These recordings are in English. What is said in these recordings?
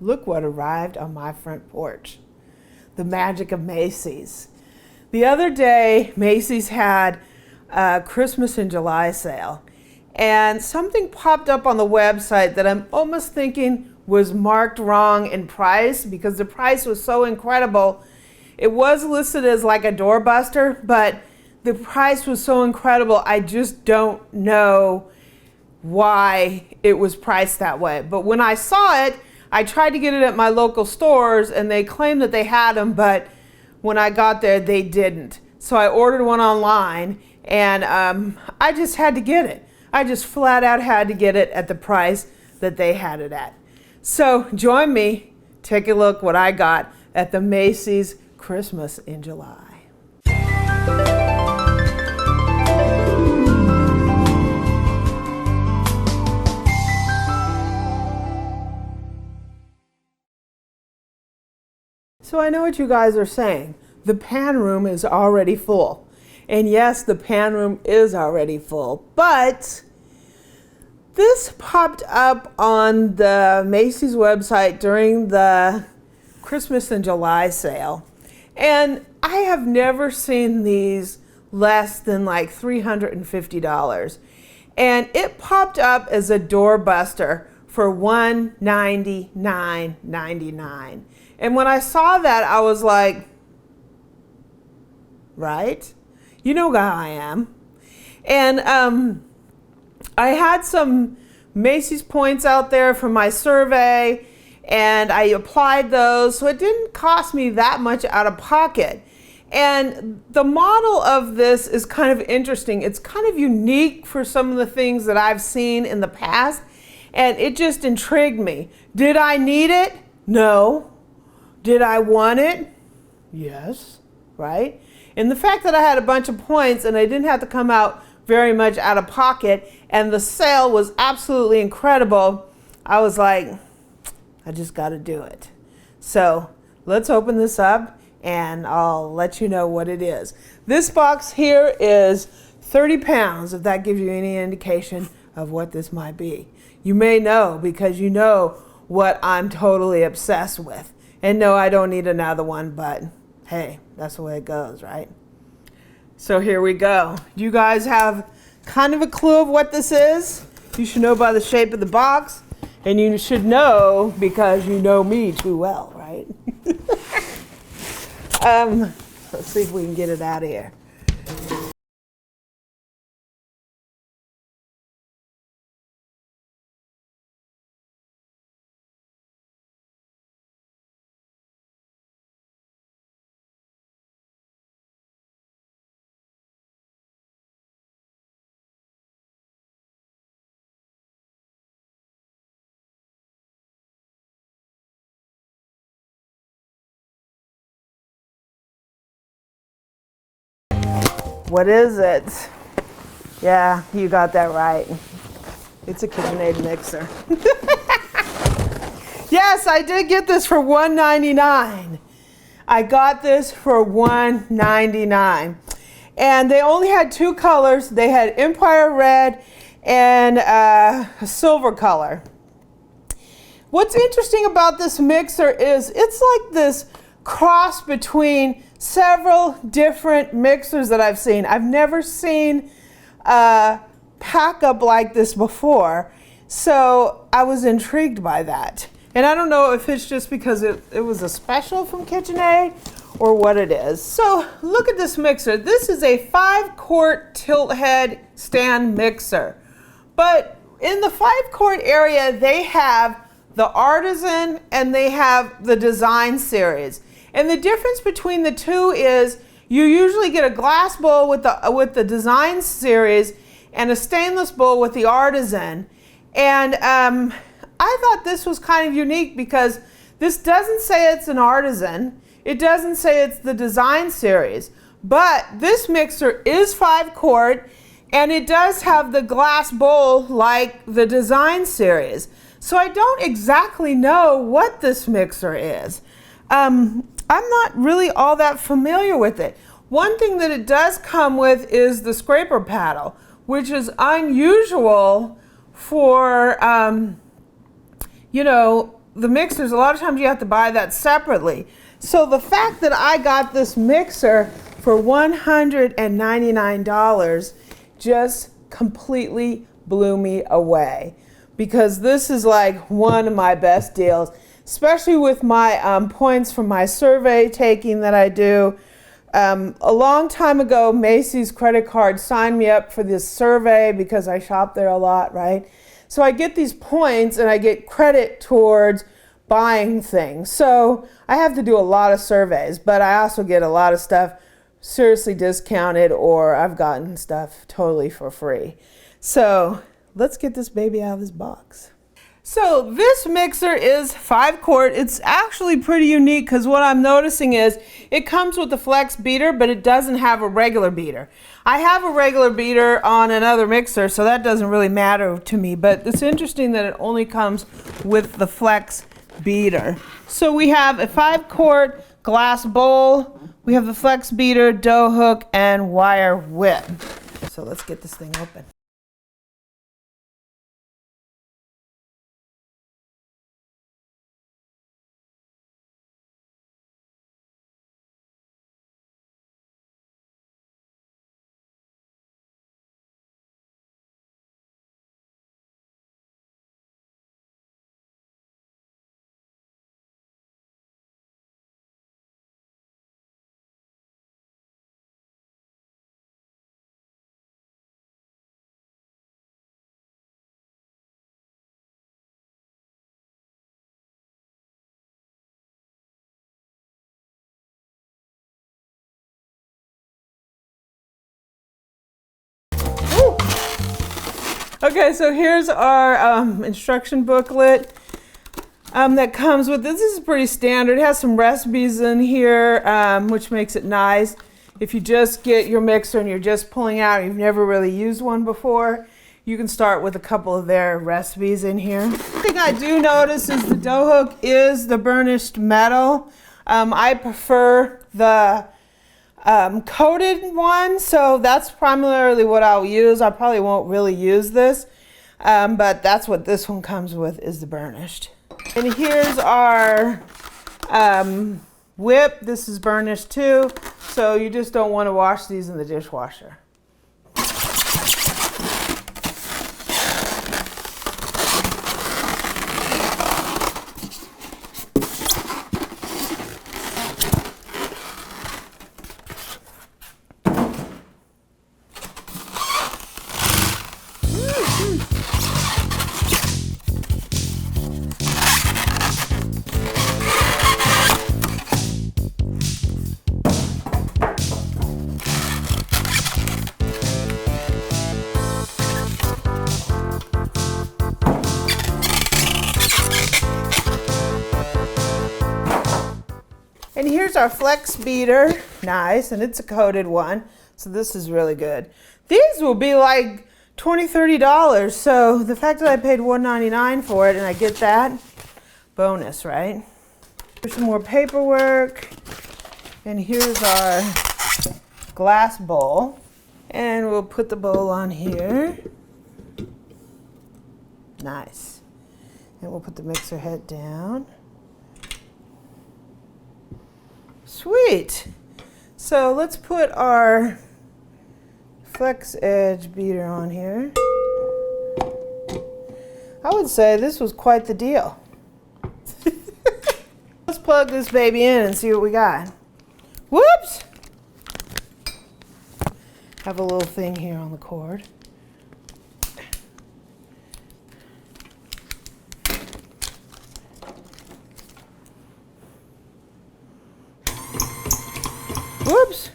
look what arrived on my front porch. The magic of Macy's. The other day, Macy's had a Christmas in July sale, and something popped up on the website that I'm almost thinking was marked wrong in price because the price was so incredible. It was listed as like a doorbuster, but the price was so incredible, I just don't know why it was priced that way. But when I saw it, I tried to get it at my local stores and they claimed that they had them, but when I got there, they didn't. So I ordered one online and I just had to get it. I just flat out had to get it at the price that they had it at. So join me, take a look what I got at the Macy's Christmas in July. So I know what you guys are saying. The pan room is already full. And yes, the pan room is already full, but this popped up on the Macy's website during the Christmas in July sale. And I have never seen these less than like $350. And it popped up as a doorbuster for $199.99. And when I saw that, I was like, right? You know how I am. And I had some Macy's points out there from my survey, and I applied those, so it didn't cost me that much out of pocket. And the model of this is kind of interesting. It's kind of unique for some of the things that I've seen in the past, and it just intrigued me. Did I need it? No. Did I want it? Yes, right? And the fact that I had a bunch of points and I didn't have to come out very much out of pocket and the sale was absolutely incredible, I was like, I just got to do it. So let's open this up and I'll let you know what it is. This box here is 30 pounds, if that gives you any indication of what this might be. You may know because you know what I'm totally obsessed with. And no, I don't need another one, but hey, that's the way it goes, right? So here we go. You guys have kind of a clue of what this is. You should know by the shape of the box, and you should know because you know me too well, right? Let's see if we can get it out of here. What is it? Yeah, you got that right. It's a KitchenAid mixer. Yes, I did get this for $1.99. I got this for $1.99. And they only had two colors. They had Empire Red and a silver color. What's interesting about this mixer is it's like this cross between several different mixers that I've seen. I've never seen a pack up like this before, so I was intrigued by that. And I don't know if it's just because it was a special from KitchenAid or what it is. So look at this mixer. This is a 5-quart tilt head stand mixer. But in the 5-quart area, they have the Artisan and they have the Design series. And the difference between the two is you usually get a glass bowl with the Design series and a stainless bowl with the Artisan. And I thought this was kind of unique because this doesn't say it's an Artisan. It doesn't say it's the Design series. But this mixer is 5-quart and it does have the glass bowl like the Design series. So I don't exactly know what this mixer is. I'm not really all that familiar with it. One thing that it does come with is the scraper paddle, which is unusual for, you know, the mixers, a lot of times you have to buy that separately. So the fact that I got this mixer for $199 just completely blew me away, because this is like one of my best deals, especially with my points from my survey taking that I do. A long time ago, Macy's credit card signed me up for this survey because I shop there a lot, right? So I get these points and I get credit towards buying things. So I have to do a lot of surveys, but I also get a lot of stuff seriously discounted, or I've gotten stuff totally for free. So let's get this baby out of this box. So this mixer is 5 quart. It's actually pretty unique because what I'm noticing is it comes with the flex beater, but it doesn't have a regular beater. I have a regular beater on another mixer, so that doesn't really matter to me, but it's interesting that it only comes with the flex beater. So we have a 5 quart glass bowl, we have the flex beater, dough hook, and wire whip. So let's get this thing open. Okay, so here's our instruction booklet that comes with this. This is pretty standard. It has some recipes in here, which makes it nice. If you just get your mixer and you're just pulling out, you've never really used one before, you can start with a couple of their recipes in here. One thing I do notice is the dough hook is the burnished metal. I prefer the coated one, so that's primarily what I'll use. I probably won't really use this, but that's what this one comes with, is the burnished. And here's our whip. This is burnished too, so you just don't want to wash these in the dishwasher. And here's our flex beater, nice, and it's a coated one, so this is really good. These will be like $20, $30, so the fact that I paid $1.99 for it and I get that, bonus, right? Here's some more paperwork, and here's our glass bowl, and we'll put the bowl on here. Nice. And we'll put the mixer head down. Sweet. So let's put our flex edge beater on here. I would say this was quite the deal. Let's plug this baby in and see what we got. Whoops! Have a little thing here on the cord. Whoops!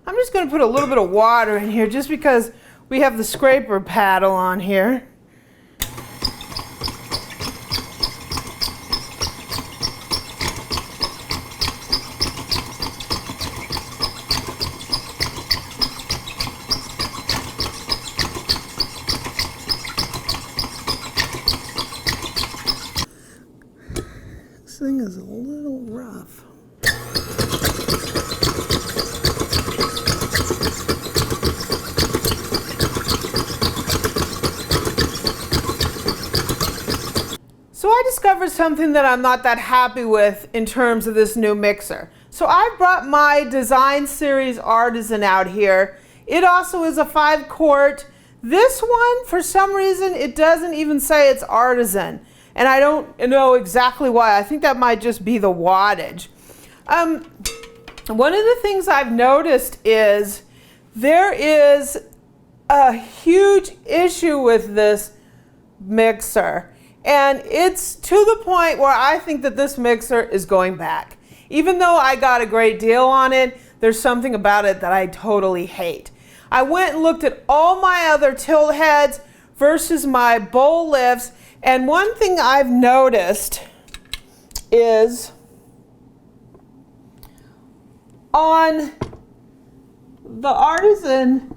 I'm just going to put a little bit of water in here just because we have the scraper paddle on here. something that I'm not that happy with in terms of this new mixer. So I brought my Design Series Artisan out here. It also is a 5-quart. This one, for some reason, it doesn't even say it's Artisan. And I don't know exactly why. I think that might just be the wattage. One of the things I've noticed is there is a huge issue with this mixer. And it's to the point where I think that this mixer is going back. Even though I got a great deal on it, there's something about it that I totally hate. I went and looked at all my other tilt heads versus my bowl lifts, and one thing I've noticed is on the Artisan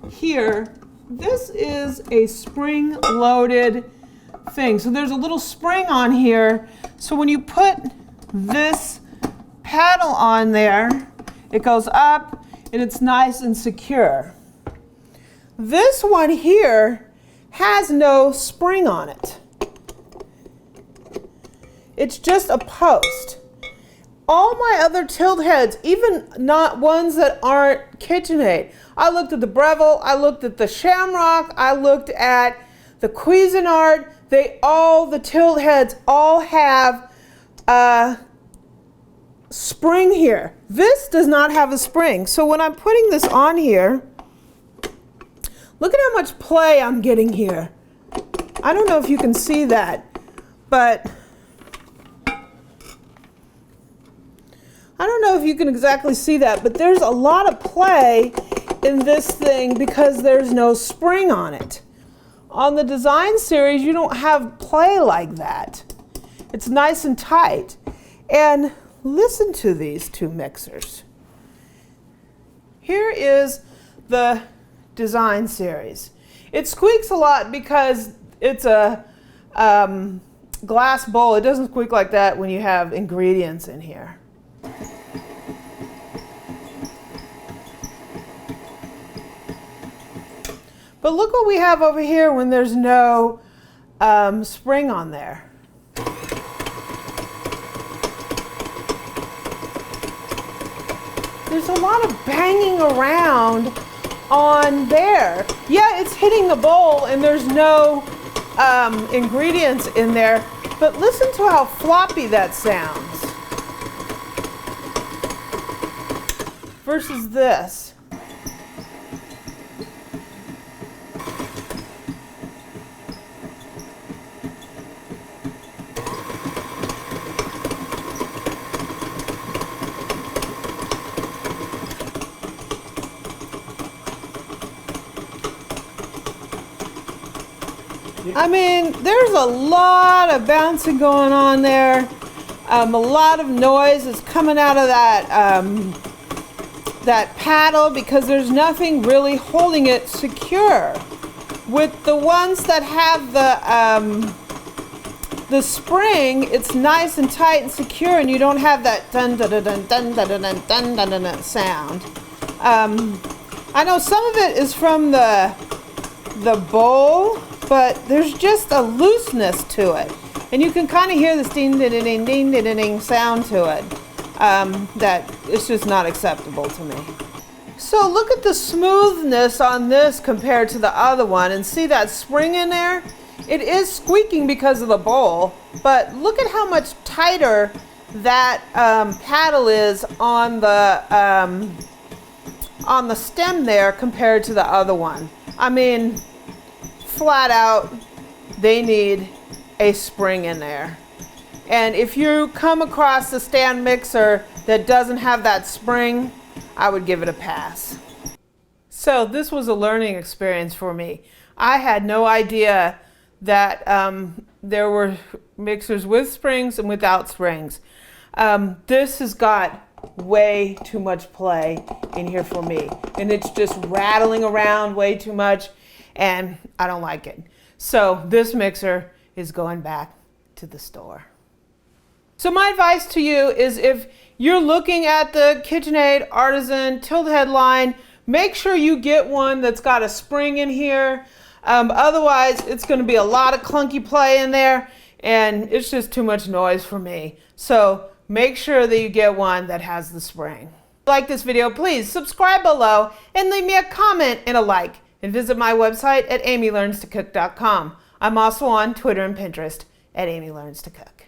here, this is a spring-loaded thing. So there's a little spring on here. So when you put this paddle on there, it goes up and it's nice and secure. This one here has no spring on it. It's just a post. All my other tilt heads, even not ones that aren't KitchenAid, I looked at the Breville, I looked at the Shamrock, I looked at the Cuisinart, the tilt heads all have a spring here. This does not have a spring. So when I'm putting this on here, look at how much play I'm getting here. I don't know if you can see that, but I don't know if you can exactly see that, but there's a lot of play in this thing because there's no spring on it. On the Design Series, you don't have play like that. It's nice and tight. And listen to these two mixers. Here is the Design Series. It squeaks a lot because it's a glass bowl. It doesn't squeak like that when you have ingredients in here. But look what we have over here when there's no spring on there. There's a lot of banging around on there. Yeah, it's hitting the bowl and there's no ingredients in there, but listen to how floppy that sounds versus this. I mean, there's a lot of bouncing going on there. A lot of noise is coming out of that paddle because there's nothing really holding it secure. With the ones that have the spring, it's nice and tight and secure, and you don't have that dun dun dun dun dun dun dun dun dun dun sound. I know some of it is from the bowl, but there's just a looseness to it. And you can kind of hear this ding ding ding ding ding ding sound to it. That is just not acceptable to me. So look at the smoothness on this compared to the other one, and see that spring in there? It is squeaking because of the bowl, but look at how much tighter that paddle is on the stem there compared to the other one. I mean, flat out, they need a spring in there. And if you come across a stand mixer that doesn't have that spring, I would give it a pass. So this was a learning experience for me. I had no idea that there were mixers with springs and without springs. This has got way too much play in here for me, and it's just rattling around way too much, and I don't like it. So this mixer is going back to the store. So my advice to you is, if you're looking at the KitchenAid Artisan tilt head line, make sure you get one that's got a spring in here. Otherwise, it's going to be a lot of clunky play in there, and it's just too much noise for me. So make sure that you get one that has the spring. If you like this video, please subscribe below and leave me a comment and a like. And visit my website at amylearnstocook.com. I'm also on Twitter and Pinterest at Amy Learns to Cook.